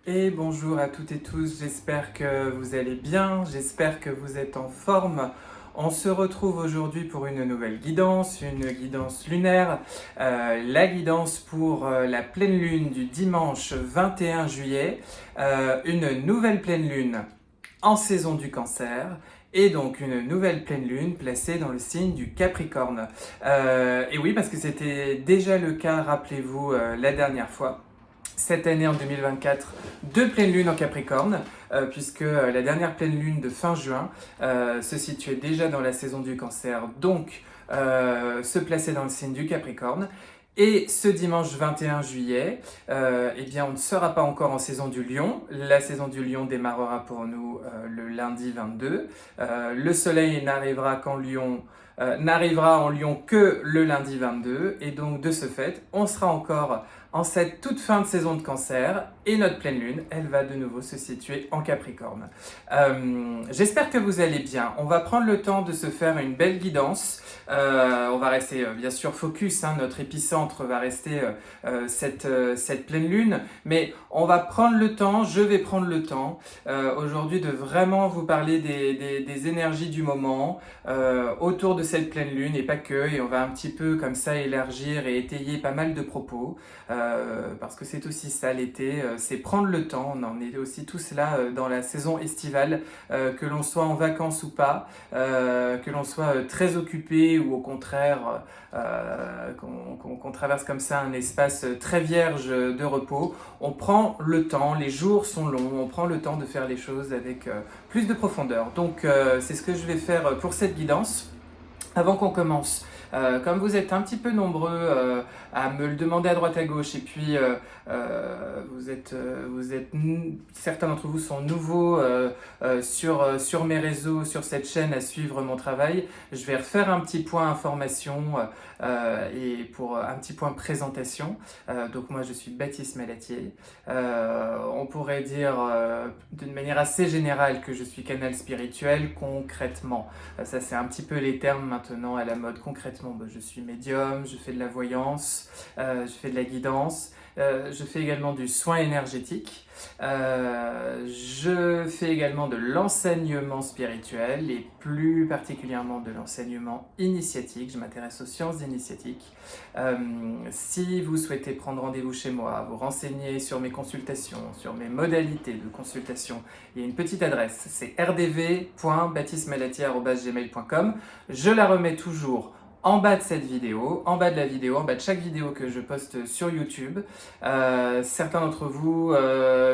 Et bonjour à toutes et tous, j'espère que vous allez bien, j'espère que vous êtes en forme. On se retrouve aujourd'hui pour une nouvelle guidance, une guidance lunaire, la guidance pour la pleine lune du dimanche 21 juillet, une nouvelle pleine lune en saison du Cancer et donc une nouvelle pleine lune placée dans le signe du Capricorne. Et oui, parce que c'était déjà le cas, rappelez-vous, la dernière fois. Cette année en 2024, deux pleines lunes en Capricorne, puisque la dernière pleine lune de fin juin se situait déjà dans la saison du Cancer, donc se plaçait dans le signe du Capricorne. Et ce dimanche 21 juillet, eh bien, on ne sera pas encore en saison du Lion. La saison du Lion démarrera pour nous le lundi 22. Le soleil n'arrivera en Lion que le lundi 22. Et donc, de ce fait, on sera encore en cette toute fin de saison de Cancer et notre pleine lune, elle va de nouveau se situer en Capricorne. J'espère que vous allez bien. On va prendre le temps de se faire une belle guidance. On va rester bien sûr focus, hein, notre épicentre va rester cette pleine lune, mais on va prendre le temps, je vais prendre le temps aujourd'hui de vraiment vous parler des énergies du moment autour de cette pleine lune et pas que, et on va un petit peu comme ça élargir et étayer pas mal de propos. Parce que c'est aussi ça l'été, c'est prendre le temps, on en est aussi tous là dans la saison estivale, que l'on soit en vacances ou pas, que l'on soit très occupé ou au contraire qu'on traverse comme ça un espace très vierge de repos, on prend le temps, les jours sont longs, on prend le temps de faire les choses avec plus de profondeur. Donc c'est ce que je vais faire pour cette guidance. Avant qu'on commence, comme vous êtes un petit peu nombreux à me le demander à droite à gauche, et puis certains d'entre vous sont nouveaux sur mes réseaux, sur cette chaîne à suivre mon travail, je vais refaire un petit point information et pour un petit point présentation. Donc moi je suis Baptiste Malatier. On pourrait dire d'une manière assez générale que je suis canal spirituel concrètement. Ça c'est un petit peu les termes maintenant à la mode. Concrètement, je suis médium, je fais de la voyance, je fais de la guidance, je fais également du soin énergétique, je fais également de l'enseignement spirituel et plus particulièrement de l'enseignement initiatique. Je m'intéresse aux sciences initiatiques. Si vous souhaitez prendre rendez-vous chez moi, vous renseigner sur mes consultations, sur mes modalités de consultation, il y a une petite adresse, c'est rdv.baptistemalatier@gmail.com. Je la remets toujours en bas de cette vidéo, en bas de la vidéo, en bas de chaque vidéo que je poste sur YouTube. Certains d'entre vous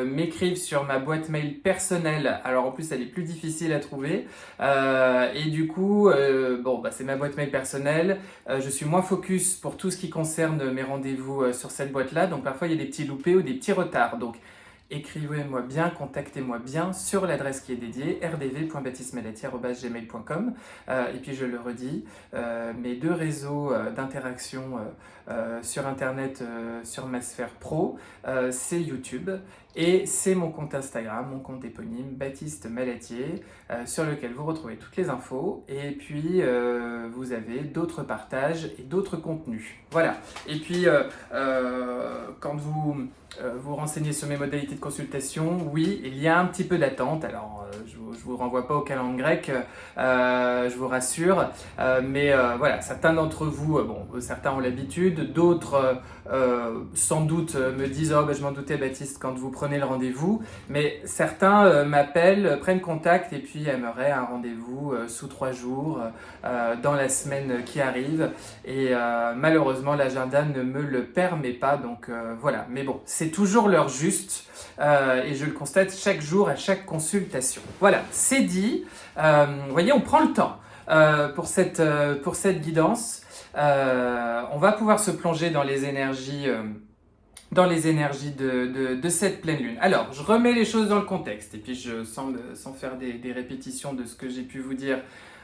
m'écrivent sur ma boîte mail personnelle. Alors en plus, elle est plus difficile à trouver. Et du coup, c'est ma boîte mail personnelle. Je suis moins focus pour tout ce qui concerne mes rendez-vous sur cette boîte-là. Donc parfois, il y a des petits loupés ou des petits retards. Donc écrivez-moi bien, contactez-moi bien sur l'adresse qui est dédiée, rdv.baptistemalatier@gmail.com. Et puis je le redis, mes deux réseaux d'interaction sur Internet, sur ma sphère pro, c'est YouTube et c'est mon compte Instagram, mon compte éponyme, Baptiste Malatier, sur lequel vous retrouvez toutes les infos. Et puis vous avez d'autres partages et d'autres contenus. Voilà. Et puis quand vous renseignez sur mes modalités de consultation, oui, il y a un petit peu d'attente. Alors, je vous renvoie pas au calendrier grec, je vous rassure. Mais voilà, certains d'entre vous, certains ont l'habitude, d'autres sans doute me disent « Oh, je m'en doutais Baptiste quand vous prenez le rendez-vous ». Mais certains m'appellent, prennent contact et puis aimeraient un rendez-vous sous 3 jours dans la semaine qui arrive. Et malheureusement, l'agenda ne me le permet pas. Donc voilà, mais bon, c'est toujours l'heure juste et je le constate chaque jour à chaque consultation. Voilà, c'est dit. Vous voyez, on prend le temps pour cette guidance. On va pouvoir se plonger dans les énergies de cette pleine lune. Alors, je remets les choses dans le contexte, et puis sans faire des répétitions de ce que j'ai pu vous dire,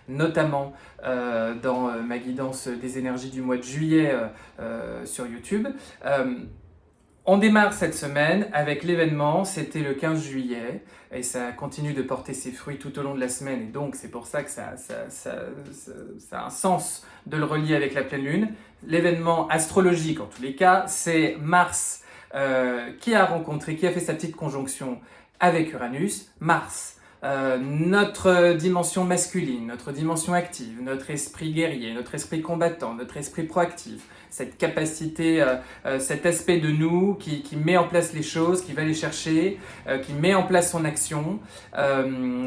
notamment dans ma guidance des énergies du mois de juillet sur YouTube. On démarre cette semaine avec l'événement, c'était le 15 juillet, et ça continue de porter ses fruits tout au long de la semaine, et donc c'est pour ça que ça a un sens de le relier avec la pleine lune. L'événement astrologique, en tous les cas, c'est Mars qui a fait sa petite conjonction avec Uranus? Mars. Notre dimension masculine, notre dimension active, notre esprit guerrier, notre esprit combattant, notre esprit proactif, cette capacité, cet aspect de nous qui met en place les choses, qui va les chercher, qui met en place son action,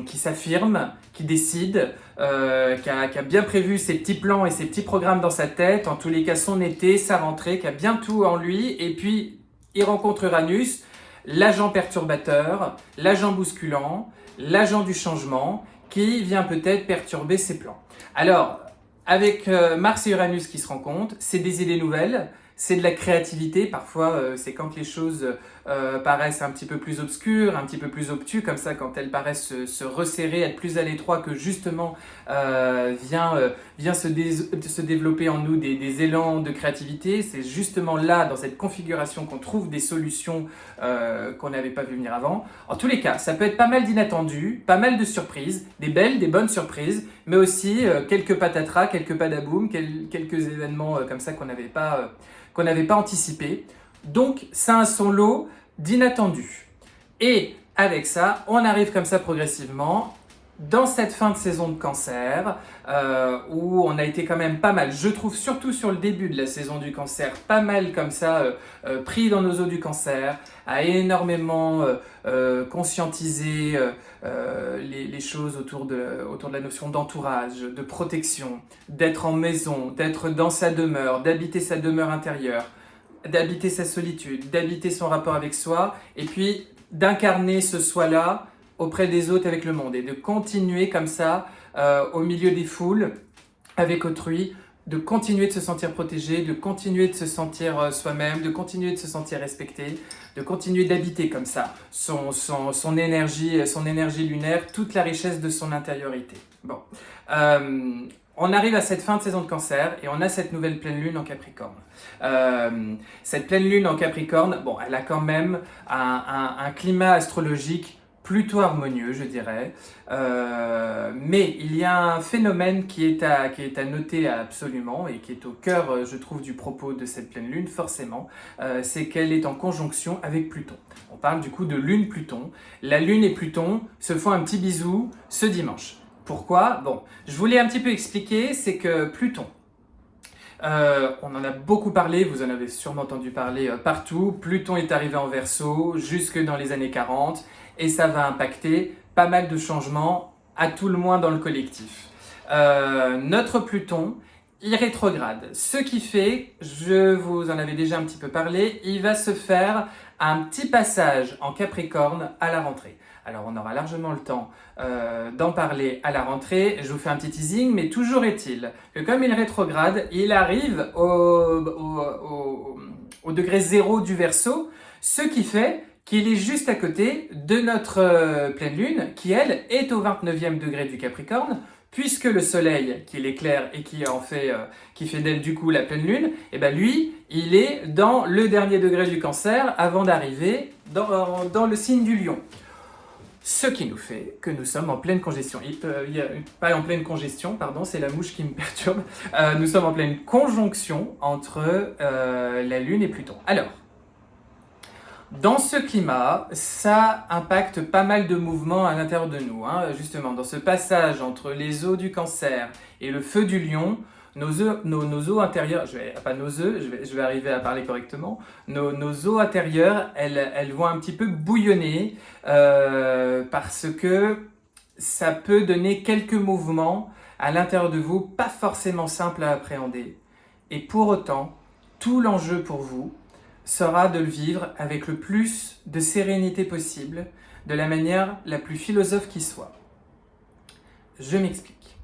qui s'affirme, qui décide, qui a bien prévu ses petits plans et ses petits programmes dans sa tête, en tous les cas son été, sa rentrée, qui a bien tout en lui, et puis il rencontre Uranus, l'agent perturbateur, l'agent bousculant, l'agent du changement qui vient peut-être perturber ses plans. Alors, avec Mars et Uranus qui se rencontrent, c'est des idées nouvelles, c'est de la créativité, parfois c'est quand les choses paraissent un petit peu plus obscures, un petit peu plus obtus, comme ça quand elles paraissent se resserrer, être plus à l'étroit, que justement vient se développer en nous des élans de créativité. C'est justement là, dans cette configuration, qu'on trouve des solutions qu'on n'avait pas vu venir avant. En tous les cas, ça peut être pas mal d'inattendus, pas mal de surprises, des belles, des bonnes surprises, mais aussi quelques patatras, quelques padaboum, quelques événements comme ça qu'on n'avait pas anticipés. Donc, ça a son lot d'inattendus. Et avec ça, on arrive comme ça progressivement dans cette fin de saison de Cancer, où on a été quand même pas mal, je trouve surtout sur le début de la saison du Cancer, pas mal comme ça, pris dans nos eaux du Cancer, à énormément conscientiser les choses autour de la notion d'entourage, de protection, d'être en maison, d'être dans sa demeure, d'habiter sa demeure intérieure, d'habiter sa solitude, d'habiter son rapport avec soi, et puis d'incarner ce soi-là auprès des autres, avec le monde, et de continuer comme ça, au milieu des foules, avec autrui, de continuer de se sentir protégé, de continuer de se sentir soi-même, de continuer de se sentir respecté, de continuer d'habiter comme ça son énergie lunaire, toute la richesse de son intériorité. Bon. On arrive à cette fin de saison de Cancer et on a cette nouvelle pleine lune en Capricorne. Cette pleine lune en Capricorne, bon, elle a quand même un climat astrologique plutôt harmonieux, je dirais. Mais il y a un phénomène qui est à noter absolument et qui est au cœur, je trouve, du propos de cette pleine lune, forcément. C'est qu'elle est en conjonction avec Pluton. On parle du coup de lune-Pluton. La lune et Pluton se font un petit bisou ce dimanche. Pourquoi? Bon, je voulais un petit peu expliquer, c'est que Pluton, on en a beaucoup parlé, vous en avez sûrement entendu parler partout. Pluton est arrivé en Verseau jusque dans les années 40 et ça va impacter pas mal de changements, à tout le moins dans le collectif. Notre Pluton, il rétrograde, ce qui fait, je vous en avais déjà un petit peu parlé, il va se faire un petit passage en Capricorne à la rentrée. Alors on aura largement le temps d'en parler à la rentrée, je vous fais un petit teasing, mais toujours est-il que comme il rétrograde, il arrive au degré 0 du Verseau, ce qui fait qu'il est juste à côté de notre pleine lune, qui elle est au 29e degré du Capricorne, puisque le soleil qui l'éclaire et qui fait d'elle du coup la pleine lune, et ben lui, il est dans le dernier degré du Cancer avant d'arriver dans le signe du Lion. Ce qui nous fait que nous sommes en pleine congestion. Pas en pleine congestion, pardon, c'est la mouche qui me perturbe. Nous sommes en pleine conjonction entre la Lune et Pluton. Alors, dans ce climat, ça impacte pas mal de mouvements à l'intérieur de nous. Justement, dans ce passage entre les eaux du Cancer et le feu du Lion, nos eaux intérieures, je vais arriver à parler correctement, nos eaux intérieures, elles vont un petit peu bouillonner parce que ça peut donner quelques mouvements à l'intérieur de vous, pas forcément simples à appréhender. Et pour autant, tout l'enjeu pour vous sera de le vivre avec le plus de sérénité possible, de la manière la plus philosophe qui soit. Je m'explique.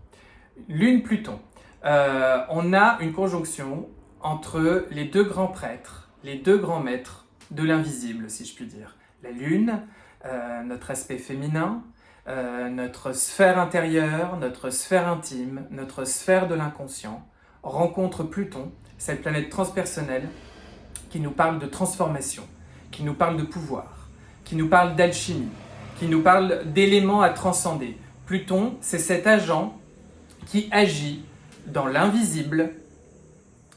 Lune-Pluton. On a une conjonction entre les deux grands prêtres, les deux grands maîtres de l'invisible, si je puis dire. La Lune, notre aspect féminin, notre sphère intérieure, notre sphère intime, notre sphère de l'inconscient, rencontre Pluton, cette planète transpersonnelle qui nous parle de transformation, qui nous parle de pouvoir, qui nous parle d'alchimie, qui nous parle d'éléments à transcender. Pluton, c'est cet agent qui agit dans l'invisible,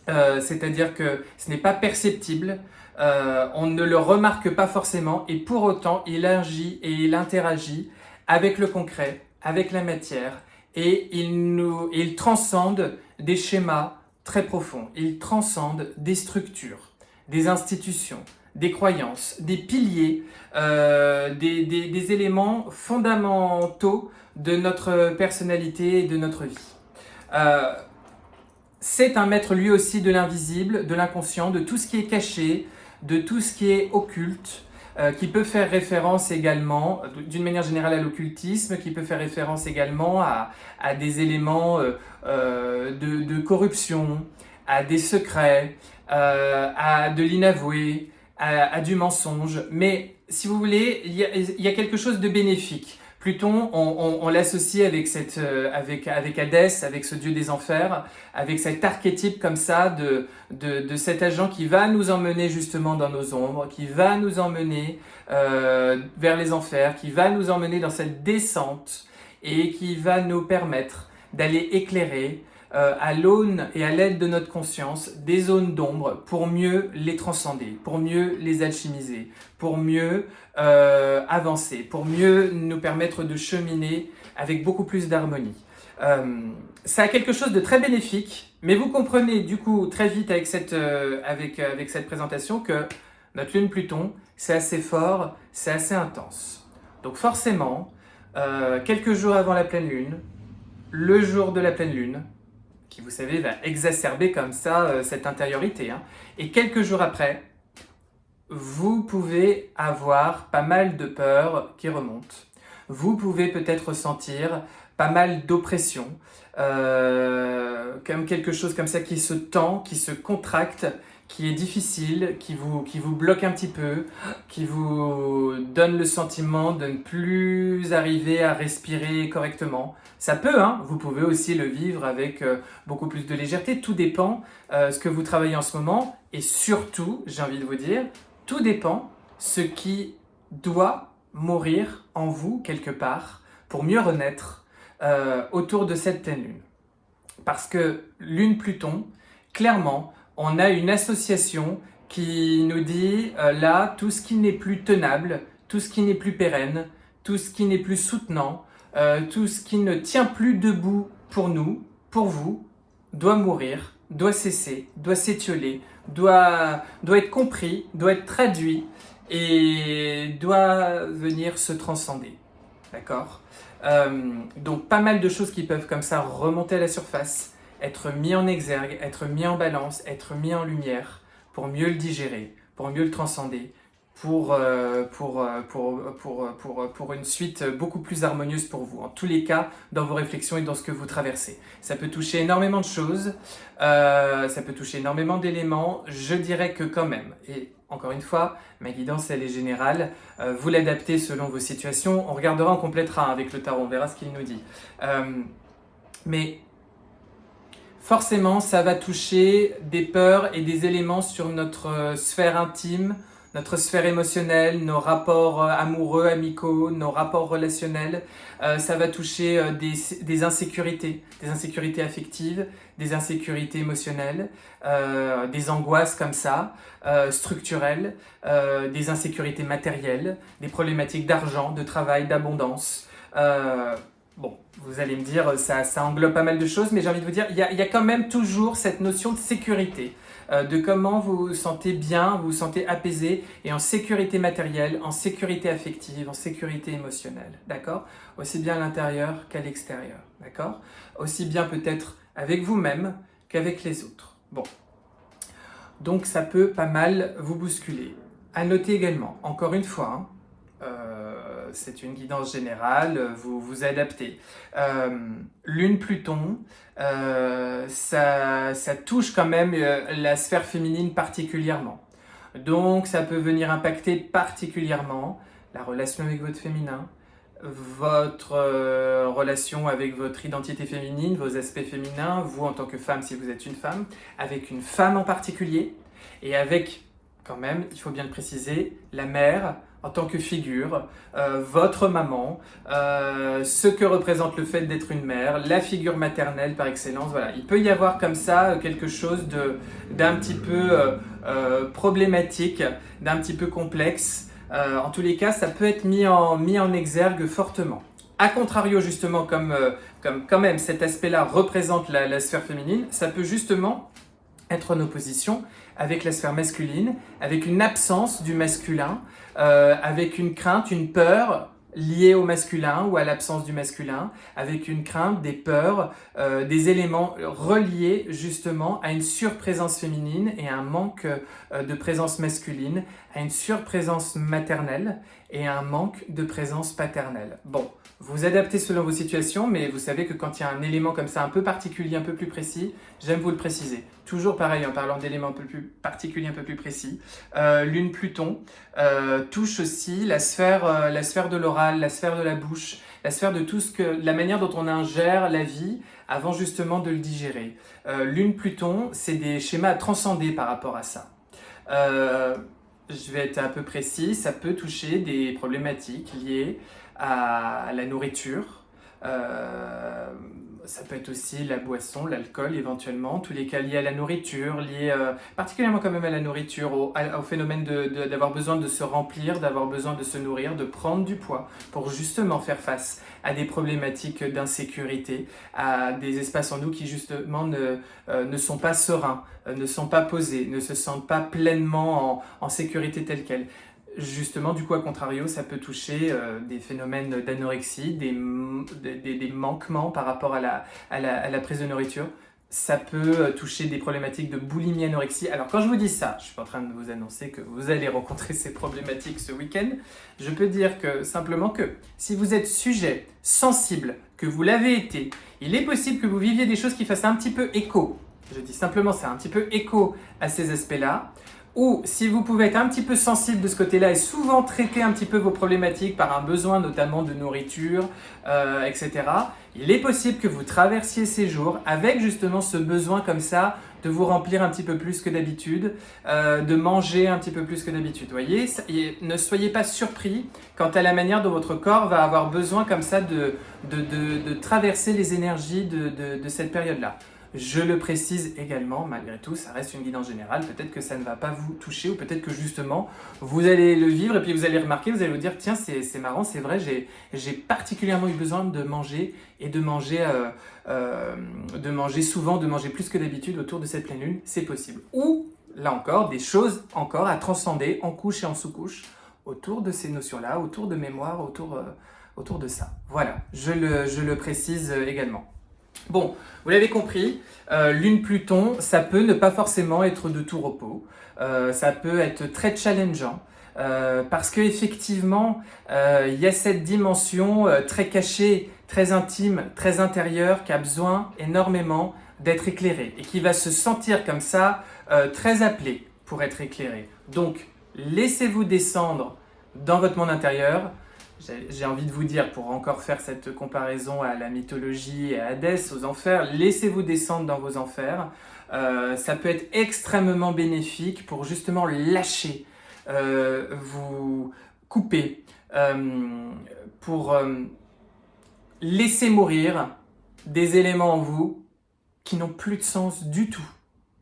c'est-à-dire que ce n'est pas perceptible, on ne le remarque pas forcément et pour autant il agit et il interagit avec le concret, avec la matière et il transcende des schémas très profonds, il transcende des structures, des institutions, des croyances, des piliers, des éléments fondamentaux de notre personnalité et de notre vie. C'est un maître lui aussi de l'invisible, de l'inconscient, de tout ce qui est caché, de tout ce qui est occulte, qui peut faire référence également, d'une manière générale, à l'occultisme, qui peut faire référence également à des éléments de corruption, à des secrets, à de l'inavoué, à du mensonge. Mais si vous voulez, il y a quelque chose de bénéfique. Pluton, on l'associe avec Hadès, avec ce dieu des enfers, avec cet archétype comme ça de cet agent qui va nous emmener justement dans nos ombres, qui va nous emmener vers les enfers, qui va nous emmener dans cette descente et qui va nous permettre d'aller éclairer à l'aune et à l'aide de notre conscience des zones d'ombre pour mieux les transcender, pour mieux les alchimiser, pour mieux avancer, pour mieux nous permettre de cheminer avec beaucoup plus d'harmonie. Ça a quelque chose de très bénéfique, mais vous comprenez du coup très vite avec cette présentation que notre lune Pluton, c'est assez fort, c'est assez intense. Donc forcément, quelques jours avant la pleine lune, le jour de la pleine lune, qui vous savez va exacerber comme ça cette intériorité, hein, et quelques jours après, vous pouvez avoir pas mal de peur qui remonte. Vous pouvez peut-être ressentir pas mal d'oppression, comme quelque chose comme ça qui se tend, qui se contracte, qui est difficile, qui vous bloque un petit peu, qui vous donne le sentiment de ne plus arriver à respirer correctement. Ça peut, hein, vous pouvez aussi le vivre avec beaucoup plus de légèreté. Tout dépend ce que vous travaillez en ce moment et surtout, j'ai envie de vous dire, tout dépend ce qui doit mourir en vous quelque part pour mieux renaître autour de cette pleine lune. Parce que lune Pluton, clairement, on a une association qui nous dit là, tout ce qui n'est plus tenable, tout ce qui n'est plus pérenne, tout ce qui n'est plus soutenant, tout ce qui ne tient plus debout pour nous, pour vous, doit mourir, doit cesser, doit s'étioler, doit être compris, doit être traduit et doit venir se transcender. D'accord ? Donc pas mal de choses qui peuvent comme ça remonter à la surface, être mis en exergue, être mis en balance, être mis en lumière pour mieux le digérer, pour mieux le transcender, pour une suite beaucoup plus harmonieuse pour vous. En tous les cas, dans vos réflexions et dans ce que vous traversez. Ça peut toucher énormément de choses, ça peut toucher énormément d'éléments. Je dirais que quand même, et encore une fois, ma guidance elle est générale, vous l'adaptez selon vos situations. On regardera, on complétera avec le tarot, on verra ce qu'il nous dit. Mais forcément, ça va toucher des peurs et des éléments sur notre sphère intime, notre sphère émotionnelle, nos rapports amoureux, amicaux, nos rapports relationnels. Ça va toucher des insécurités affectives, des insécurités émotionnelles, des angoisses comme ça, structurelles, des insécurités matérielles, des problématiques d'argent, de travail, d'abondance. Bon, vous allez me dire, ça englobe pas mal de choses, mais j'ai envie de vous dire, il y a quand même toujours cette notion de sécurité, de comment vous vous sentez bien, vous vous sentez apaisé, et en sécurité matérielle, en sécurité affective, en sécurité émotionnelle, d'accord ? Aussi bien à l'intérieur qu'à l'extérieur, d'accord ? Aussi bien peut-être avec vous-même qu'avec les autres. Bon, donc ça peut pas mal vous bousculer. À noter également, encore une fois, c'est une guidance générale, vous vous adaptez. Lune Pluton, ça touche quand même la sphère féminine particulièrement. Donc ça peut venir impacter particulièrement la relation avec votre féminin, votre relation avec votre identité féminine, vos aspects féminins, vous en tant que femme si vous êtes une femme, avec une femme en particulier, et avec quand même, il faut bien le préciser, la mère, en tant que figure, votre maman, ce que représente le fait d'être une mère, la figure maternelle par excellence. Voilà. Il peut y avoir comme ça quelque chose d'un petit peu problématique, d'un petit peu complexe. En tous les cas, ça peut être mis en exergue fortement. A contrario, justement, comme quand même cet aspect-là représente la sphère féminine, ça peut justement être en opposition avec la sphère masculine, avec une absence du masculin, avec une crainte, une peur liée au masculin ou à l'absence du masculin, avec une crainte, des peurs, des éléments reliés justement à une surprésence féminine et à un manque de présence masculine, à une surprésence maternelle et à un manque de présence paternelle. Bon, vous adaptez selon vos situations, mais vous savez que quand il y a un élément comme ça un peu particulier, un peu plus précis, j'aime vous le préciser. Toujours pareil, en parlant d'éléments un peu plus particuliers, un peu plus précis. Lune Pluton touche aussi la sphère de l'oral, la sphère de la bouche, la sphère de tout la manière dont on ingère la vie avant justement de le digérer. Lune Pluton, c'est des schémas à transcender par rapport à ça. Je vais être un peu précis, ça peut toucher des problématiques liées à la nourriture. Ça peut être aussi la boisson, l'alcool éventuellement, en tous les cas liés à la nourriture, liés particulièrement quand même à la nourriture, au phénomène d'avoir besoin de se remplir, d'avoir besoin de se nourrir, de prendre du poids pour justement faire face à des problématiques d'insécurité, à des espaces en nous qui justement ne sont pas sereins, ne sont pas posés, ne se sentent pas pleinement en sécurité telle qu'elle. Justement, du coup, à contrario, ça peut toucher des phénomènes d'anorexie, des manquements par rapport à la prise de nourriture. Ça peut toucher des problématiques de boulimie, anorexie. Alors, quand je vous dis ça, je suis pas en train de vous annoncer que vous allez rencontrer ces problématiques ce week-end. Je peux dire que simplement que si vous êtes sujet, sensible, que vous l'avez été, il est possible que vous viviez des choses qui fassent un petit peu écho. Je dis simplement, c'est un petit peu écho à ces aspects-là. Ou si vous pouvez être un petit peu sensible de ce côté-là et souvent traiter un petit peu vos problématiques par un besoin notamment de nourriture, etc., il est possible que vous traversiez ces jours avec justement ce besoin comme ça de vous remplir un petit peu plus que d'habitude, de manger un petit peu plus que d'habitude. Voyez, ne soyez pas surpris quant à la manière dont votre corps va avoir besoin comme ça de traverser les énergies de cette période-là. Je le précise également, malgré tout, ça reste une guidance générale. Peut-être que ça ne va pas vous toucher ou peut-être que justement, vous allez le vivre et puis vous allez remarquer, vous allez vous dire « Tiens, c'est marrant, c'est vrai, j'ai particulièrement eu besoin de manger et de manger souvent, de manger plus que d'habitude autour de cette pleine lune. C'est possible. » Ou, là encore, des choses encore à transcender en couche et en sous-couche autour de ces notions-là, autour de mémoire, autour de ça. Voilà, je le précise également. Bon, vous l'avez compris, Lune Pluton, ça peut ne pas forcément être de tout repos, ça peut être très challengeant, parce qu'effectivement, il y a cette dimension très cachée, très intime, très intérieure, qui a besoin énormément d'être éclairée et qui va se sentir comme ça, très appelée pour être éclairée. Donc, laissez-vous descendre dans votre monde intérieur. J'ai envie de vous dire, pour encore faire cette comparaison à la mythologie et à Hadès, aux enfers, laissez-vous descendre dans vos enfers. Ça peut être extrêmement bénéfique pour justement lâcher, vous couper, pour laisser mourir des éléments en vous qui n'ont plus de sens du tout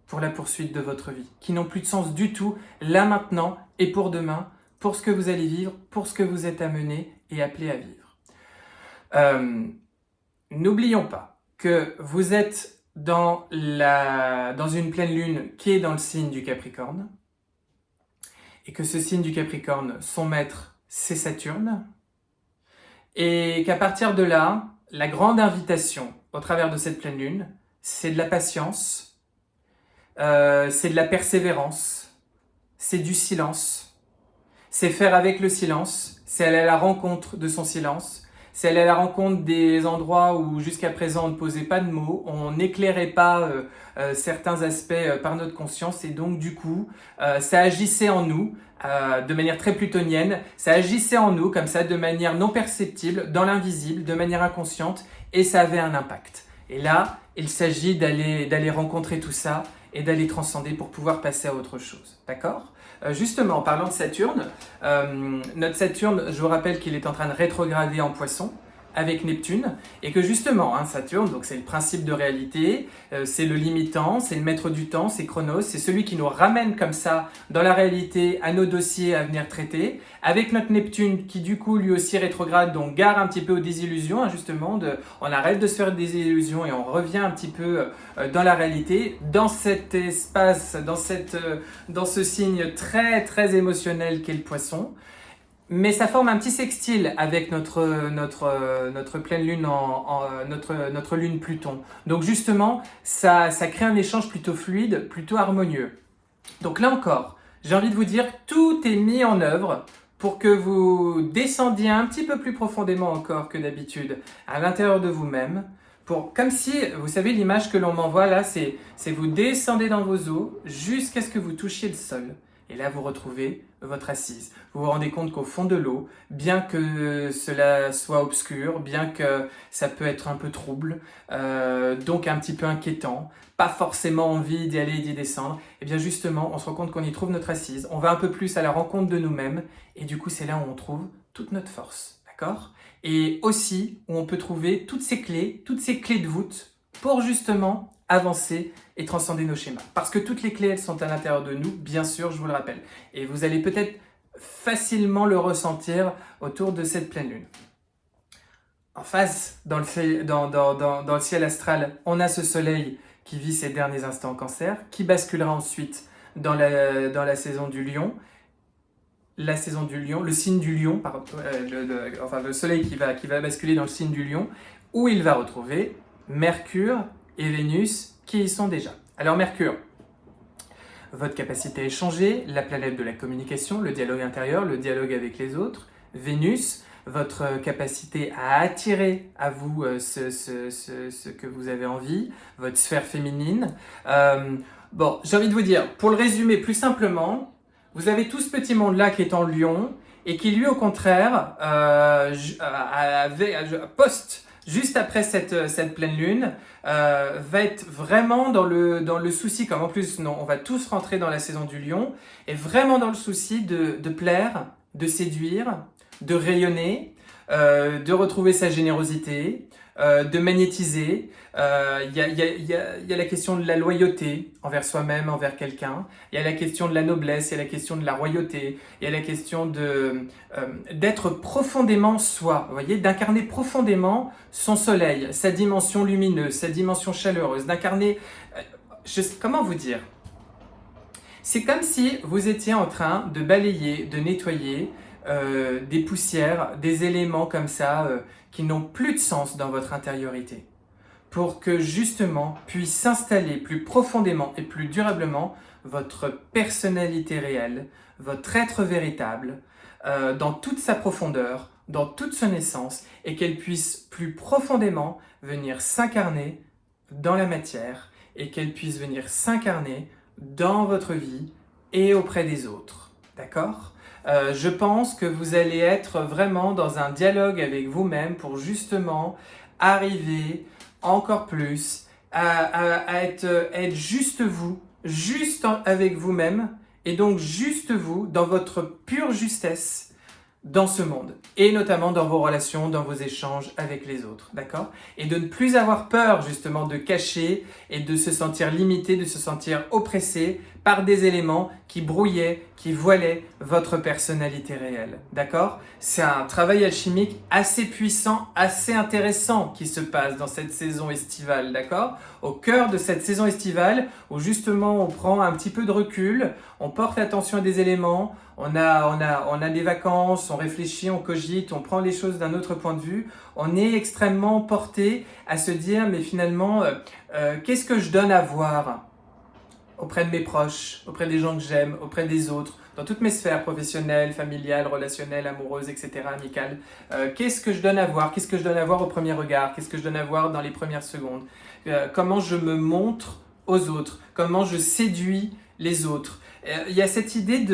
pour la poursuite de votre vie, qui n'ont plus de sens du tout là maintenant et pour demain, pour ce que vous allez vivre, pour ce que vous êtes amené et appelé à vivre. N'oublions pas que vous êtes dans une pleine lune qui est dans le signe du Capricorne et que ce signe du Capricorne, son maître, c'est Saturne et qu'à partir de là, la grande invitation au travers de cette pleine lune, c'est de la patience, c'est de la persévérance, c'est du silence. C'est faire avec le silence, c'est aller à la rencontre de son silence, c'est aller à la rencontre des endroits où jusqu'à présent on ne posait pas de mots, on n'éclairait pas certains aspects par notre conscience et donc du coup ça agissait en nous de manière très plutonienne, ça agissait en nous comme ça de manière non perceptible, dans l'invisible, de manière inconsciente et ça avait un impact. Et là, il s'agit d'aller rencontrer tout ça et d'aller transcender pour pouvoir passer à autre chose, d'accord ? Justement, en parlant de Saturne, notre Saturne, je vous rappelle qu'il est en train de rétrograder en Poisson avec Neptune, et que justement, Saturne, donc c'est le principe de réalité, c'est le limitant, c'est le maître du temps, c'est Chronos, c'est celui qui nous ramène comme ça dans la réalité à nos dossiers à venir traiter, avec notre Neptune qui du coup lui aussi rétrograde, donc gare un petit peu aux désillusions, justement, on arrête de se faire des illusions et on revient un petit peu dans la réalité, dans cet espace, dans ce signe très très émotionnel qu'est le Poisson. Mais ça forme un petit sextile avec notre pleine lune, notre lune Pluton. Donc justement, ça crée un échange plutôt fluide, plutôt harmonieux. Donc là encore, j'ai envie de vous dire, tout est mis en œuvre pour que vous descendiez un petit peu plus profondément encore que d'habitude à l'intérieur de vous-même. Comme si, vous savez, l'image que l'on m'envoie là, c'est vous descendez dans vos os jusqu'à ce que vous touchiez le sol. Et là, vous retrouvez votre assise. Vous vous rendez compte qu'au fond de l'eau, bien que cela soit obscur, bien que ça peut être un peu trouble, donc un petit peu inquiétant, pas forcément envie d'y aller et d'y descendre, et bien justement, on se rend compte qu'on y trouve notre assise, on va un peu plus à la rencontre de nous-mêmes, et du coup, c'est là où on trouve toute notre force, d'accord ? Et aussi, où on peut trouver toutes ces clés de voûte pour justement avancer et transcender nos schémas. Parce que toutes les clés, elles sont à l'intérieur de nous, bien sûr, je vous le rappelle. Et vous allez peut-être facilement le ressentir autour de cette pleine lune. En face, dans le ciel astral, on a ce soleil qui vit ses derniers instants en Cancer, qui basculera ensuite dans la saison du Lion. La saison du Lion, le signe du Lion, le soleil qui va basculer dans le signe du Lion, où il va retrouver Mercure et Vénus qui y sont déjà. Alors Mercure, votre capacité à échanger, la planète de la communication, le dialogue intérieur, le dialogue avec les autres. Vénus, votre capacité à attirer à vous ce que vous avez envie, votre sphère féminine. J'ai envie de vous dire, pour le résumer plus simplement, vous avez tout ce petit monde-là qui est en Lion et qui lui au contraire juste après cette pleine lune, va être vraiment dans le souci, comme en plus on va tous rentrer dans la saison du Lion, et vraiment dans le souci de plaire, de séduire, de rayonner, de retrouver sa générosité, de magnétiser. Il y a la question de la loyauté envers soi-même, envers quelqu'un. Il y a la question de la noblesse, il y a la question de la royauté, il y a la question d'être profondément soi, vous voyez, d'incarner profondément son soleil, sa dimension lumineuse, sa dimension chaleureuse, d'incarner... comment vous dire ? C'est comme si vous étiez en train de balayer, de nettoyer des poussières, des éléments comme ça qui n'ont plus de sens dans votre intériorité, pour que justement puisse s'installer plus profondément et plus durablement votre personnalité réelle, votre être véritable, dans toute sa profondeur, dans toute son essence, et qu'elle puisse plus profondément venir s'incarner dans la matière, et qu'elle puisse venir s'incarner dans votre vie et auprès des autres. D'accord ? Je pense que vous allez être vraiment dans un dialogue avec vous-même pour justement arriver encore plus à être juste vous, juste avec vous-même, et donc juste vous dans votre pure justesse dans ce monde, et notamment dans vos relations, dans vos échanges avec les autres, d'accord ? Et de ne plus avoir peur justement de cacher et de se sentir limité, de se sentir oppressé par des éléments qui brouillaient, qui voilaient votre personnalité réelle, d'accord ? C'est un travail alchimique assez puissant, assez intéressant qui se passe dans cette saison estivale, d'accord ? Au cœur de cette saison estivale, où justement on prend un petit peu de recul, on porte attention à des éléments, on a des vacances, on réfléchit, on cogite, on prend les choses d'un autre point de vue, on est extrêmement porté à se dire mais finalement qu'est-ce que je donne à voir auprès de mes proches, auprès des gens que j'aime, auprès des autres, dans toutes mes sphères professionnelles, familiales, relationnelles, amoureuses, etc., amicales. Qu'est-ce que je donne à voir ? Qu'est-ce que je donne à voir au premier regard ? Qu'est-ce que je donne à voir dans les premières secondes ? Comment je me montre aux autres ? Comment je séduis les autres ? Il y a cette idée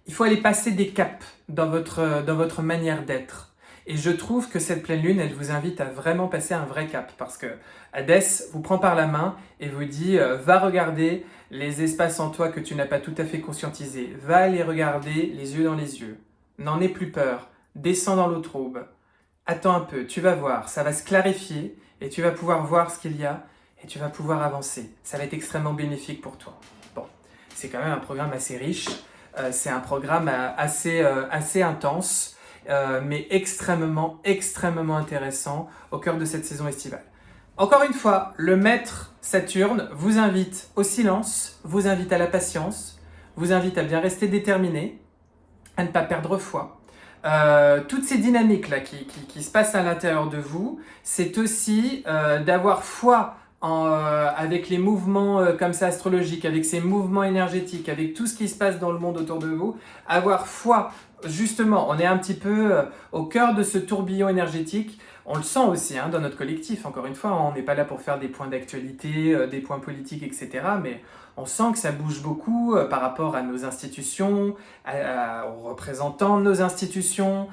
il faut aller passer des caps dans votre manière d'être. Et je trouve que cette pleine lune, elle vous invite à vraiment passer un vrai cap parce que Hadès vous prend par la main et vous dit va regarder les espaces en toi que tu n'as pas tout à fait conscientisés. Va les regarder les yeux dans les yeux. N'en aie plus peur. Descends dans l'eau trouble. Attends un peu, tu vas voir, ça va se clarifier et tu vas pouvoir voir ce qu'il y a et tu vas pouvoir avancer. Ça va être extrêmement bénéfique pour toi. Bon, c'est quand même un programme assez riche, c'est un programme assez intense, mais extrêmement intéressant au cœur de cette saison estivale. Encore une fois, le maître Saturne vous invite au silence, vous invite à la patience, vous invite à bien rester déterminé, à ne pas perdre foi. Toutes ces dynamiques-là qui se passent à l'intérieur de vous, c'est aussi d'avoir foi avec les mouvements comme ça astrologiques, avec ces mouvements énergétiques, avec tout ce qui se passe dans le monde autour de vous, avoir foi, justement, on est un petit peu au cœur de ce tourbillon énergétique. On le sent aussi dans notre collectif, encore une fois, on n'est pas là pour faire des points d'actualité, des points politiques, etc. Mais on sent que ça bouge beaucoup par rapport à nos institutions, aux représentants de nos institutions,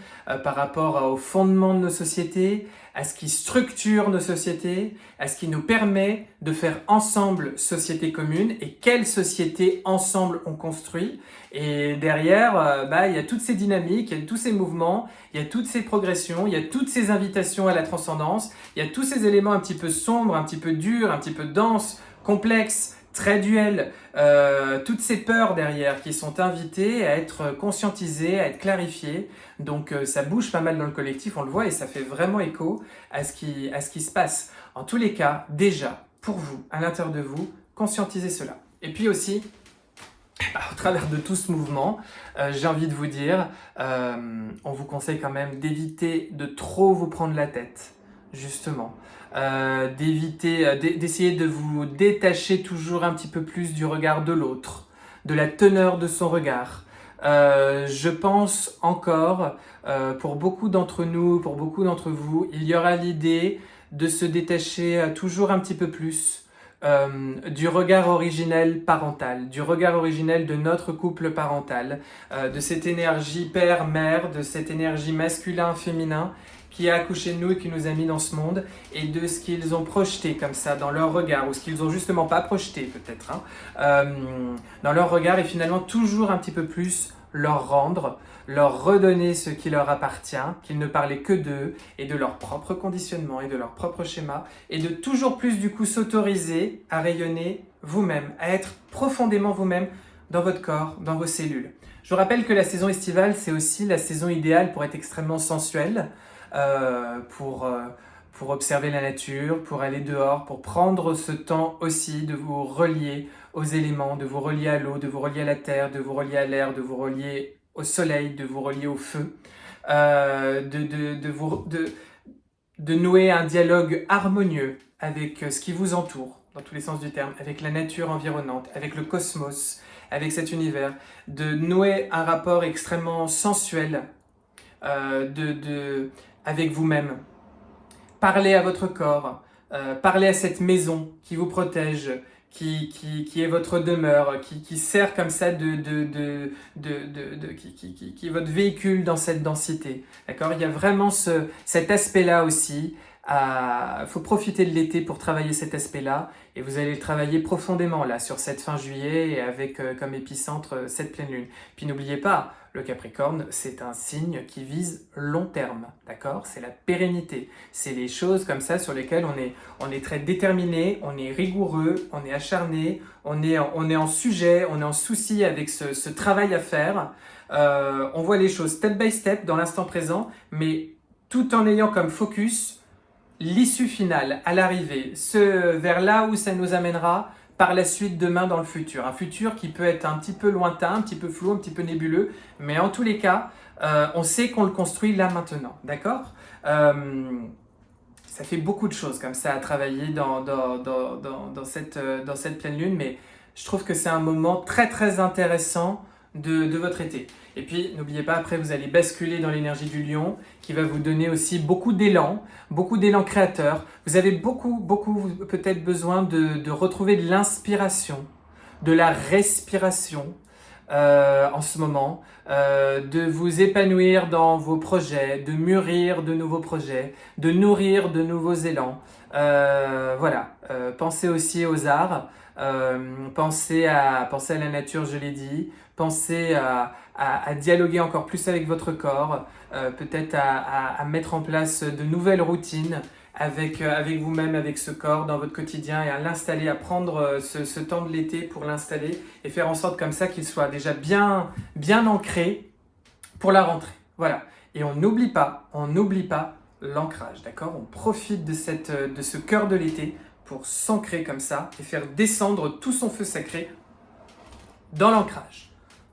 par rapport aux fondements de nos sociétés, à ce qui structure nos sociétés, à ce qui nous permet de faire ensemble société commune et quelle société ensemble on construit. Et derrière, il y a toutes ces dynamiques, il y a tous ces mouvements, il y a toutes ces progressions, il y a toutes ces invitations à la transcendance, il y a tous ces éléments un petit peu sombres, un petit peu durs, un petit peu denses, complexes, très duels, toutes ces peurs derrière qui sont invitées à être conscientisées, à être clarifiées. Donc ça bouge pas mal dans le collectif, on le voit et ça fait vraiment écho à ce qui se passe. En tous les cas, déjà, pour vous, à l'intérieur de vous, conscientisez cela. Et puis aussi, au travers de tout ce mouvement, j'ai envie de vous dire, on vous conseille quand même d'éviter de trop vous prendre la tête, justement. D'essayer de vous détacher toujours un petit peu plus du regard de l'autre, de la teneur de son regard. Je pense encore, pour beaucoup d'entre nous, pour beaucoup d'entre vous, il y aura l'idée de se détacher toujours un petit peu plus du regard originel parental, du regard originel de notre couple parental, de cette énergie père-mère, de cette énergie masculin-féminin qui a accouché de nous et qui nous a mis dans ce monde, et de ce qu'ils ont projeté comme ça dans leur regard, ou ce qu'ils ont justement pas projeté peut-être, dans leur regard, et finalement toujours un petit peu plus leur rendre, leur redonner ce qui leur appartient, qu'ils ne parlaient que d'eux, et de leur propre conditionnement, et de leur propre schéma, et de toujours plus du coup s'autoriser à rayonner vous-même, à être profondément vous-même dans votre corps, dans vos cellules. Je vous rappelle que la saison estivale, c'est aussi la saison idéale pour être extrêmement sensuelle, pour observer la nature, pour aller dehors, pour prendre ce temps aussi de vous relier aux éléments, de vous relier à l'eau, de vous relier à la terre, de vous relier à l'air, de vous relier au soleil, de vous relier au feu, de nouer un dialogue harmonieux avec ce qui vous entoure, dans tous les sens du terme, avec la nature environnante, avec le cosmos, avec cet univers, de nouer un rapport extrêmement sensuel avec vous-même. Parlez à votre corps, parlez à cette maison qui vous protège, qui est votre demeure, qui sert comme ça qui est votre véhicule dans cette densité. D'accord ? Il y a vraiment cet aspect-là aussi. Il faut profiter de l'été pour travailler cet aspect-là, et vous allez le travailler profondément là sur cette fin juillet et avec comme épicentre cette pleine lune. Puis n'oubliez pas, le Capricorne, c'est un signe qui vise long terme, d'accord ? C'est la pérennité, c'est les choses comme ça sur lesquelles on est très déterminé, on est rigoureux, on est acharné, on est en sujet, on est en souci avec ce travail à faire. On voit les choses step by step dans l'instant présent, mais tout en ayant comme focus l'issue finale, à l'arrivée, vers là où ça nous amènera par la suite demain dans le futur. Un futur qui peut être un petit peu lointain, un petit peu flou, un petit peu nébuleux, mais en tous les cas, on sait qu'on le construit là maintenant, d'accord ? Ça fait beaucoup de choses comme ça à travailler dans cette pleine lune, mais je trouve que c'est un moment très très intéressant de votre été. Et puis, n'oubliez pas, après, vous allez basculer dans l'énergie du lion qui va vous donner aussi beaucoup d'élan créateur. Vous avez beaucoup peut-être besoin de retrouver de l'inspiration, de la respiration, en ce moment, de vous épanouir dans vos projets, de mûrir de nouveaux projets, de nourrir de nouveaux élans. Voilà, pensez aussi aux arts, pensez à la nature, je l'ai dit, pensez à dialoguer encore plus avec votre corps, peut-être à mettre en place de nouvelles routines avec vous-même, avec ce corps dans votre quotidien et à l'installer, à prendre ce temps de l'été pour l'installer et faire en sorte comme ça qu'il soit déjà bien ancré pour la rentrée. Voilà. Et on n'oublie pas l'ancrage, d'accord? On profite de ce cœur de l'été pour s'ancrer comme ça et faire descendre tout son feu sacré dans l'ancrage.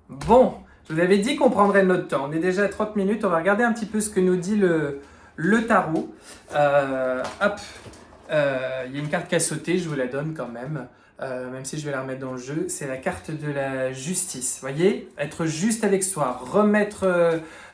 Bon, je vous avais dit qu'on prendrait notre temps. On est déjà à 30 minutes. On va regarder un petit peu ce que nous dit le tarot. Hop, il y a une carte qui a sauté, je vous la donne quand même. Même si je vais la remettre dans le jeu, c'est la carte de la justice. Vous voyez, être juste avec soi, remettre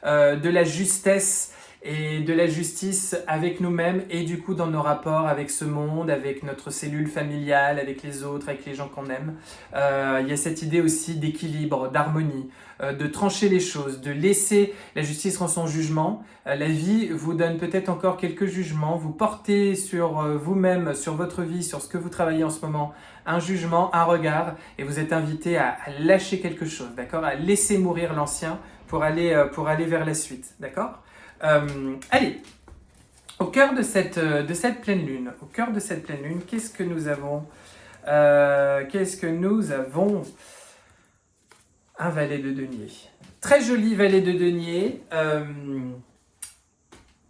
de la justesse et de la justice avec nous-mêmes et du coup dans nos rapports avec ce monde, avec notre cellule familiale, avec les autres, avec les gens qu'on aime. Il y a cette idée aussi d'équilibre, d'harmonie, de trancher les choses, de laisser la justice rend son jugement. La vie vous donne peut-être encore quelques jugements, vous portez sur vous-même, sur votre vie, sur ce que vous travaillez en ce moment, un jugement, un regard, et vous êtes invité à lâcher quelque chose, d'accord? À laisser mourir l'ancien pour aller vers la suite, d'accord? Allez, au cœur de cette pleine lune, qu'est-ce que nous avons? Un valet de denier. Très joli valet de denier.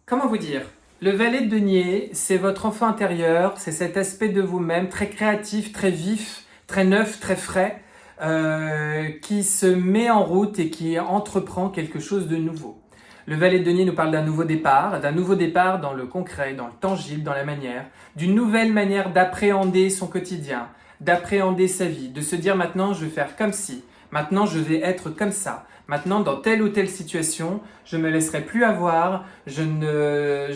Comment vous dire? Le valet de denier, c'est votre enfant intérieur, c'est cet aspect de vous-même très créatif, très vif, très neuf, très frais, qui se met en route et qui entreprend quelque chose de nouveau. Le valet de denier nous parle d'un nouveau départ dans le concret, dans le tangible, dans la manière, d'une nouvelle manière d'appréhender son quotidien, d'appréhender sa vie, de se dire maintenant je vais faire comme ci, maintenant je vais être comme ça, maintenant dans telle ou telle situation, je ne me laisserai plus avoir, je ne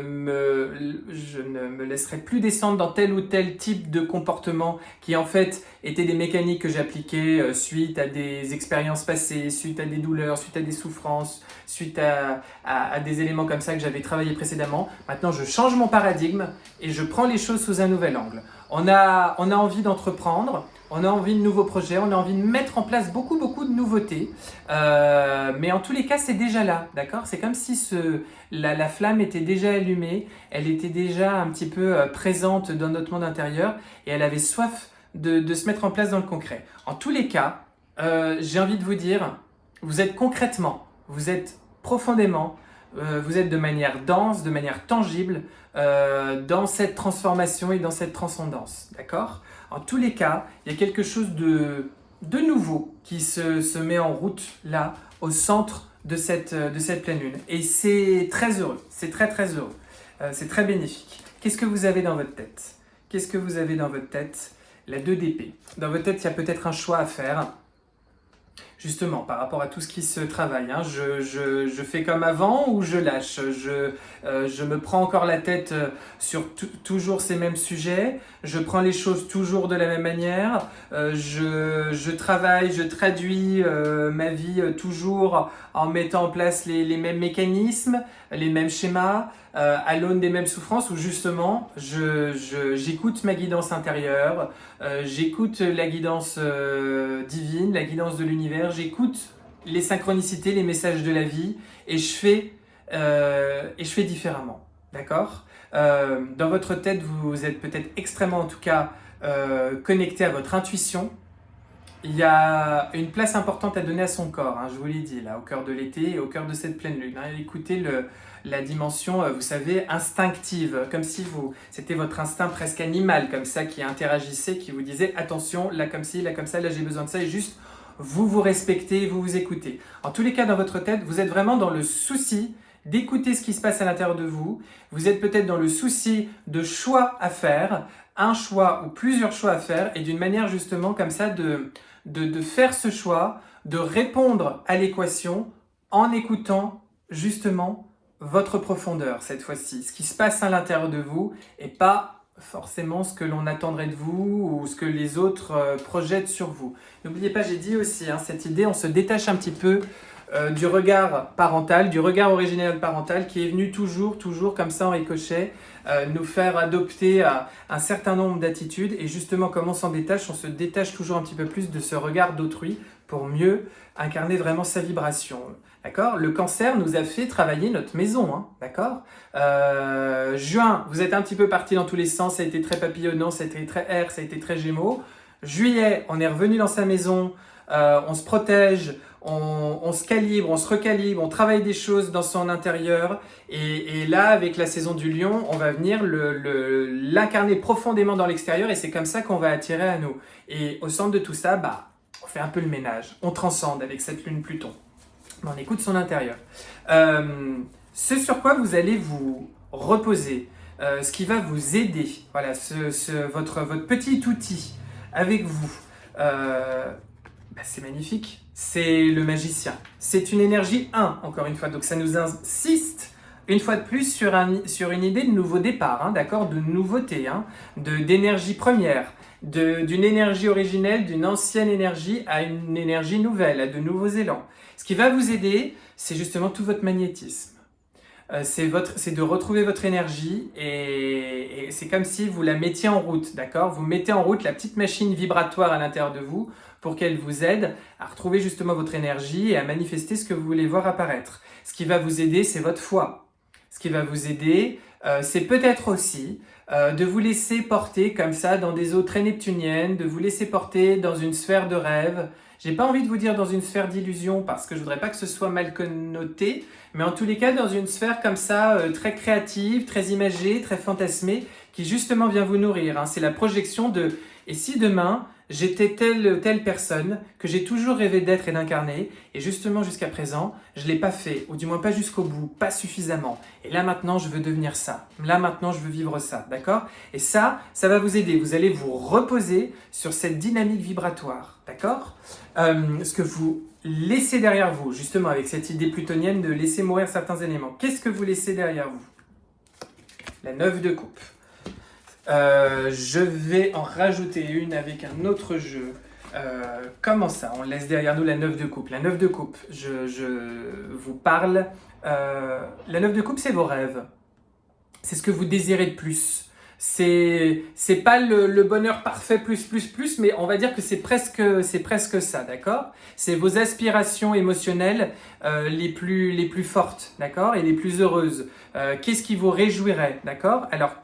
me laisserai plus descendre dans tel ou tel type de comportement qui en fait étaient des mécaniques que j'appliquais suite à des expériences passées, suite à des douleurs, suite à des souffrances, suite à des éléments comme ça que j'avais travaillé précédemment. Maintenant, je change mon paradigme et je prends les choses sous un nouvel angle. On a envie d'entreprendre, on a envie de nouveaux projets, on a envie de mettre en place beaucoup de nouveautés. Mais en tous les cas, c'est déjà là, d'accord? C'est comme si la flamme était déjà allumée, elle était déjà un petit peu présente dans notre monde intérieur et elle avait soif de se mettre en place dans le concret. En tous les cas, j'ai envie de vous dire, vous êtes concrètement, vous êtes profondément, vous êtes de manière dense, de manière tangible dans cette transformation et dans cette transcendance, d'accord? En tous les cas, il y a quelque chose de nouveau qui se met en route là, au centre de cette pleine lune. Et c'est très heureux, c'est très heureux, c'est très bénéfique. Qu'est-ce que vous avez dans votre tête? Qu'est-ce que vous avez dans votre tête? La 2 d'épée. Dans votre tête, il y a peut-être un choix à faire. Justement, par rapport à tout ce qui se travaille, hein, je fais comme avant ou je lâche, je me prends encore la tête sur toujours ces mêmes sujets, je prends les choses toujours de la même manière, je travaille, je traduis ma vie toujours en mettant en place les mêmes mécanismes, les mêmes schémas, à l'aune des mêmes souffrances, où justement j'écoute ma guidance intérieure, j'écoute la guidance divine, la guidance de l'univers, j'écoute les synchronicités, les messages de la vie et je fais différemment, d'accord? Dans votre tête, vous êtes peut-être extrêmement en tout cas connecté à votre intuition. Il y a une place importante à donner à son corps, hein, je vous l'ai dit, là, au cœur de l'été et au cœur de cette pleine lune. Hein. Écoutez la dimension, vous savez, instinctive, comme si c'était votre instinct presque animal, comme ça, qui interagissait, qui vous disait attention, là comme ci, là comme ça, là j'ai besoin de ça, et juste vous respectez, vous écoutez. En tous les cas, dans votre tête, vous êtes vraiment dans le souci d'écouter ce qui se passe à l'intérieur de vous. Vous êtes peut-être dans le souci de choix à faire, un choix ou plusieurs choix à faire, et d'une manière justement comme ça de faire ce choix, de répondre à l'équation en écoutant justement votre profondeur cette fois-ci, ce qui se passe à l'intérieur de vous et pas forcément ce que l'on attendrait de vous ou ce que les autres projettent sur vous. N'oubliez pas, j'ai dit aussi, hein, cette idée, on se détache un petit peu du regard parental, du regard originel parental qui est venu toujours comme ça en ricochet, nous faire adopter un certain nombre d'attitudes. Et justement, comme on s'en détache, on se détache toujours un petit peu plus de ce regard d'autrui pour mieux incarner vraiment sa vibration. D'accord ? Le cancer nous a fait travailler notre maison, hein, d'accord ? Juin, vous êtes un petit peu parti dans tous les sens, ça a été très papillonnant, ça a été très air, ça a été très gémeaux. Juillet, on est revenu dans sa maison, on se protège, on se calibre, on se recalibre, on travaille des choses dans son intérieur. Et là, avec la saison du lion, on va venir l'incarner profondément dans l'extérieur et c'est comme ça qu'on va attirer à nous. Et au centre de tout ça, on fait un peu le ménage, on transcende avec cette lune Pluton. On écoute son intérieur. Ce sur quoi vous allez vous reposer, ce qui va vous aider, voilà, votre petit outil avec vous, c'est magnifique, c'est le magicien. C'est une énergie 1, encore une fois, donc ça nous insiste une fois de plus sur une idée de nouveau départ, hein, d'accord, de nouveauté, hein, d'énergie première, d'une énergie originelle, d'une ancienne énergie à une énergie nouvelle, à de nouveaux élans. Ce qui va vous aider, c'est justement tout votre magnétisme. C'est de retrouver votre énergie et c'est comme si vous la mettiez en route, d'accord ? Vous mettez en route la petite machine vibratoire à l'intérieur de vous pour qu'elle vous aide à retrouver justement votre énergie et à manifester ce que vous voulez voir apparaître. Ce qui va vous aider, c'est votre foi. Ce qui va vous aider, c'est peut-être aussi de vous laisser porter comme ça dans des eaux très neptuniennes, de vous laisser porter dans une sphère de rêve. J'ai pas envie de vous dire dans une sphère d'illusion parce que je voudrais pas que ce soit mal connoté, mais en tous les cas dans une sphère comme ça, très créative, très imagée, très fantasmée, qui justement vient vous nourrir, hein. C'est la projection de « et si demain j'étais telle personne que j'ai toujours rêvé d'être et d'incarner, et justement jusqu'à présent, je l'ai pas fait, ou du moins pas jusqu'au bout, pas suffisamment. Et là maintenant, je veux devenir ça. Là maintenant, je veux vivre ça, d'accord ? Et ça va vous aider. Vous allez vous reposer sur cette dynamique vibratoire, d'accord ? Ce que vous laissez derrière vous, justement avec cette idée plutonienne de laisser mourir certains éléments. Qu'est-ce que vous laissez derrière vous ? La 9 de coupe. Je vais en rajouter une avec un autre jeu. Comment ça ? On laisse derrière nous la 9 de coupe. La 9 de coupe, je vous parle. La 9 de coupe, c'est vos rêves. C'est ce que vous désirez de plus. C'est pas le bonheur parfait plus, mais on va dire que c'est presque ça, d'accord ? C'est vos aspirations émotionnelles les plus fortes, d'accord ? Et les plus heureuses. Qu'est-ce qui vous réjouirait, d'accord ? Alors,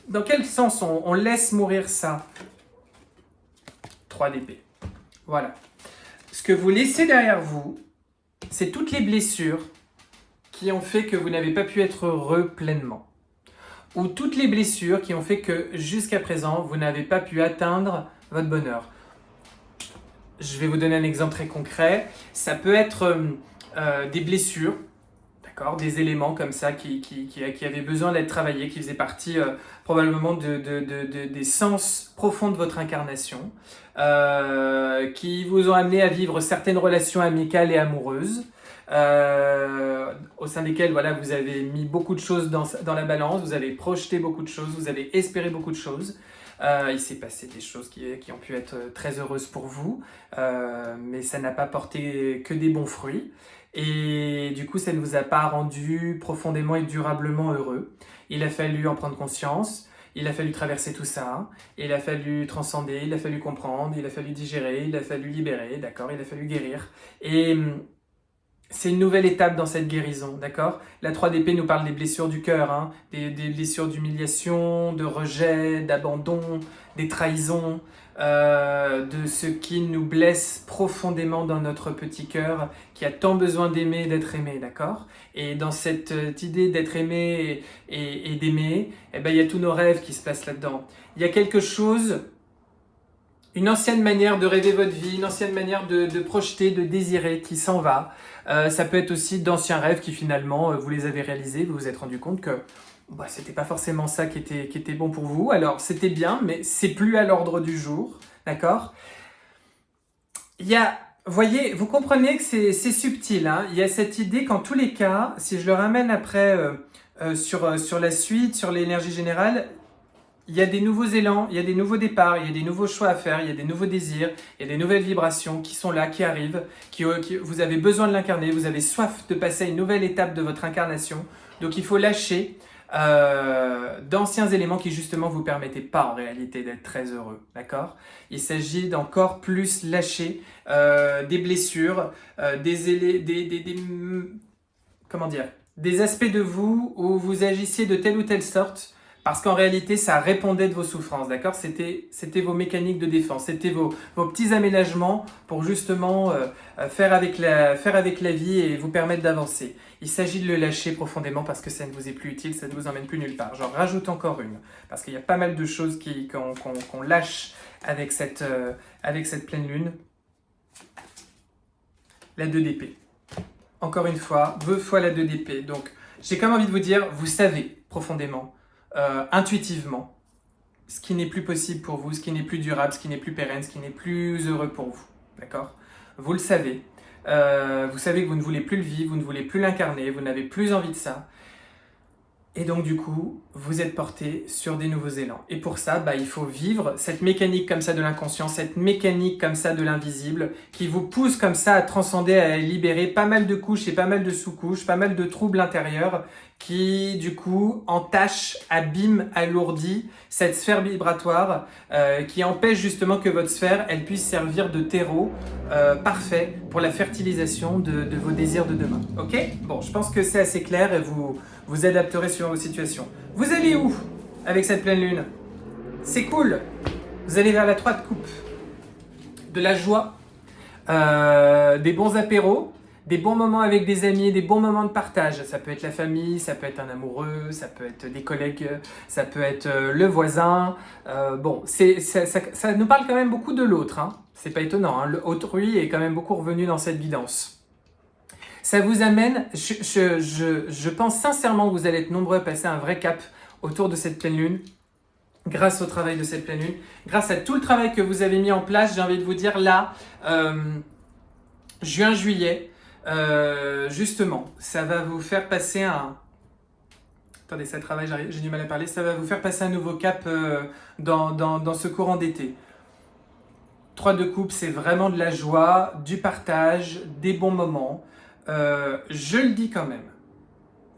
dans quel sens on laisse mourir ça ? 3 d'épée. Voilà. Ce que vous laissez derrière vous, c'est toutes les blessures qui ont fait que vous n'avez pas pu être heureux pleinement. Ou toutes les blessures qui ont fait que jusqu'à présent, vous n'avez pas pu atteindre votre bonheur. Je vais vous donner un exemple très concret. Ça peut être des blessures, d'accord, des éléments comme ça qui avaient besoin d'être travaillés, qui faisaient partie probablement des sens profonds de votre incarnation, qui vous ont amené à vivre certaines relations amicales et amoureuses, au sein desquelles voilà, vous avez mis beaucoup de choses dans la balance, vous avez projeté beaucoup de choses, vous avez espéré beaucoup de choses. Il s'est passé des choses qui ont pu être très heureuses pour vous, mais ça n'a pas porté que des bons fruits. Et du coup, ça ne vous a pas rendu profondément et durablement heureux. Il a fallu en prendre conscience, il a fallu traverser tout ça, il a fallu transcender, il a fallu comprendre, il a fallu digérer, il a fallu libérer, d'accord, il a fallu guérir. Et c'est une nouvelle étape dans cette guérison, d'accord ? La 3 d'épée nous parle des blessures du cœur, hein, des blessures d'humiliation, de rejet, d'abandon, des trahisons, de ce qui nous blesse profondément dans notre petit cœur, qui a tant besoin d'aimer et d'être aimé, d'accord ? Et dans cette idée d'être aimé et d'aimer, il y a tous nos rêves qui se passent là-dedans. Il y a quelque chose, une ancienne manière de rêver votre vie, une ancienne manière de projeter, de désirer qui s'en va. Ça peut être aussi d'anciens rêves qui finalement, vous les avez réalisés, vous vous êtes rendu compte que c'était pas forcément ça qui était bon pour vous. Alors c'était bien, mais c'est plus à l'ordre du jour, d'accord ? Voyez, vous comprenez que c'est subtil, hein ? Il y a cette idée qu'en tous les cas, si je le ramène après sur la suite, sur l'énergie générale, il y a des nouveaux élans, il y a des nouveaux départs, il y a des nouveaux choix à faire, il y a des nouveaux désirs, il y a des nouvelles vibrations qui sont là, qui arrivent, vous avez besoin de l'incarner, vous avez soif de passer à une nouvelle étape de votre incarnation. Donc il faut lâcher d'anciens éléments qui justement vous permettaient pas en réalité d'être très heureux, d'accord? Il s'agit d'encore plus lâcher des blessures, comment dire, des aspects de vous où vous agissiez de telle ou telle sorte parce qu'en réalité, ça répondait de vos souffrances, d'accord? C'était vos mécaniques de défense, c'était vos petits aménagements pour justement faire avec la vie et vous permettre d'avancer. Il s'agit de le lâcher profondément parce que ça ne vous est plus utile, ça ne vous emmène plus nulle part. J'en rajoute encore une, parce qu'il y a pas mal de choses qu'on lâche avec cette pleine lune. La 2 d'épée. Encore une fois, 2 fois la 2 d'épée. Donc, j'ai comme envie de vous dire, vous savez profondément, intuitivement, ce qui n'est plus possible pour vous, ce qui n'est plus durable, ce qui n'est plus pérenne, ce qui n'est plus heureux pour vous. D'accord? Vous le savez. Vous savez que vous ne voulez plus le vivre, vous ne voulez plus l'incarner, vous n'avez plus envie de ça. Et donc du coup, vous êtes porté sur des nouveaux élans. Et pour ça, il faut vivre cette mécanique comme ça de l'inconscient, cette mécanique comme ça de l'invisible, qui vous pousse comme ça à transcender, à libérer pas mal de couches et pas mal de sous-couches, pas mal de troubles intérieurs, qui du coup entachent, abîment, alourdit cette sphère vibratoire, qui empêche justement que votre sphère, elle puisse servir de terreau parfait pour la fertilisation de vos désirs de demain. Ok? Bon, je pense que c'est assez clair et vous adapterez selon vos situations. Vous allez où avec cette pleine lune? C'est cool. Vous allez vers la 3 de coupe. De la joie, des bons apéros, des bons moments avec des amis, des bons moments de partage. Ça peut être la famille, ça peut être un amoureux, ça peut être des collègues, ça peut être le voisin. Ça nous parle quand même beaucoup de l'autre. Hein. C'est pas étonnant. Hein. Autrui est quand même beaucoup revenu dans cette guidance. Ça vous amène, je pense sincèrement que vous allez être nombreux à passer un vrai cap autour de cette pleine lune, grâce au travail de cette pleine lune, grâce à tout le travail que vous avez mis en place. J'ai envie de vous dire là, juin, juillet, justement, ça va vous faire passer un... Attendez, ça travaille, j'ai du mal à parler. Ça va vous faire passer un nouveau cap dans ce courant d'été. 3 de coupe, c'est vraiment de la joie, du partage, des bons moments. Je le dis quand même,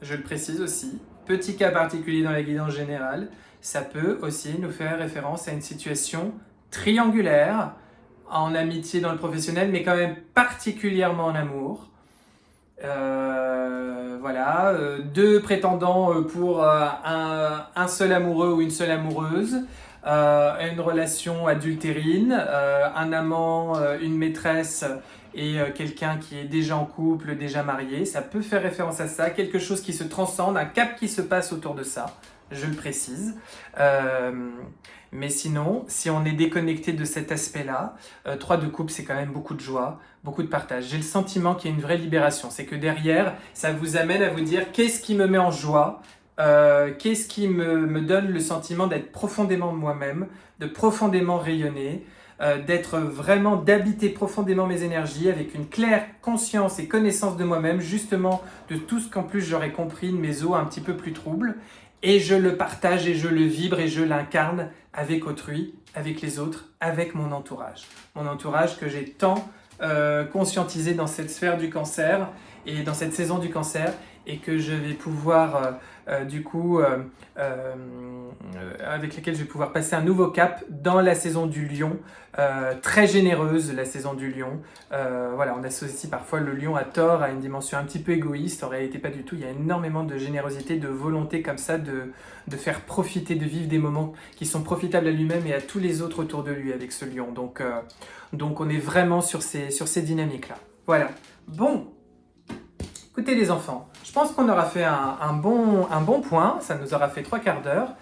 je le précise aussi, petit cas particulier dans la guidance générale, ça peut aussi nous faire référence à une situation triangulaire, en amitié dans le professionnel, mais quand même particulièrement en amour. Voilà, 2 prétendants pour un seul amoureux ou une seule amoureuse, une relation adultérine, un amant, une maîtresse et quelqu'un qui est déjà en couple, déjà marié. Ça peut faire référence à ça, quelque chose qui se transcende, un cap qui se passe autour de ça, je le précise. Mais sinon, si on est déconnecté de cet aspect-là, 3 de coupe, c'est quand même beaucoup de joie, beaucoup de partage. J'ai le sentiment qu'il y a une vraie libération. C'est que derrière, ça vous amène à vous dire qu'est-ce qui me met en joie, qu'est-ce qui me donne le sentiment d'être profondément moi-même, de profondément rayonner, d'habiter profondément mes énergies avec une claire conscience et connaissance de moi-même, justement de tout ce qu'en plus j'aurais compris de mes os un petit peu plus troubles. Et je le partage et je le vibre et je l'incarne avec autrui, avec les autres, avec mon entourage. Mon entourage que j'ai tant conscientisé dans cette sphère du cancer et dans cette saison du cancer et que je vais pouvoir avec lesquels je vais pouvoir passer un nouveau cap dans la saison du lion, très généreuse la saison du lion. Voilà, on associe parfois le lion à tort, à une dimension un petit peu égoïste, en réalité pas du tout, il y a énormément de générosité, de volonté comme ça, de faire profiter, de vivre des moments qui sont profitables à lui-même et à tous les autres autour de lui avec ce lion. Donc on est vraiment sur ces dynamiques-là. Voilà. Bon, écoutez les enfants, je pense qu'on aura fait un bon point, ça nous aura fait 3/4 d'heure.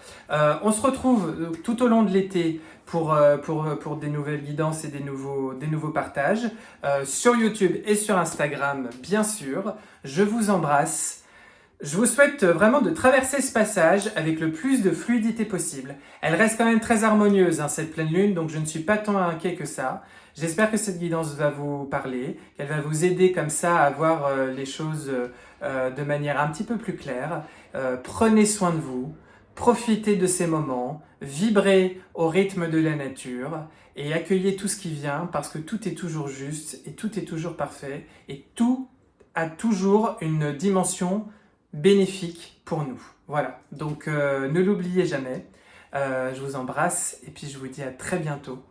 On se retrouve tout au long de l'été pour des nouvelles guidances et des nouveaux partages sur YouTube et sur Instagram, bien sûr. Je vous embrasse. Je vous souhaite vraiment de traverser ce passage avec le plus de fluidité possible. Elle reste quand même très harmonieuse, hein, cette pleine lune, donc je ne suis pas tant inquiet que ça. J'espère que cette guidance va vous parler, qu'elle va vous aider comme ça à voir les choses de manière un petit peu plus claire. Prenez soin de vous, profitez de ces moments, vibrez au rythme de la nature et accueillez tout ce qui vient parce que tout est toujours juste et tout est toujours parfait et tout a toujours une dimension bénéfique pour nous. Voilà, donc ne l'oubliez jamais. Je vous embrasse et puis je vous dis à très bientôt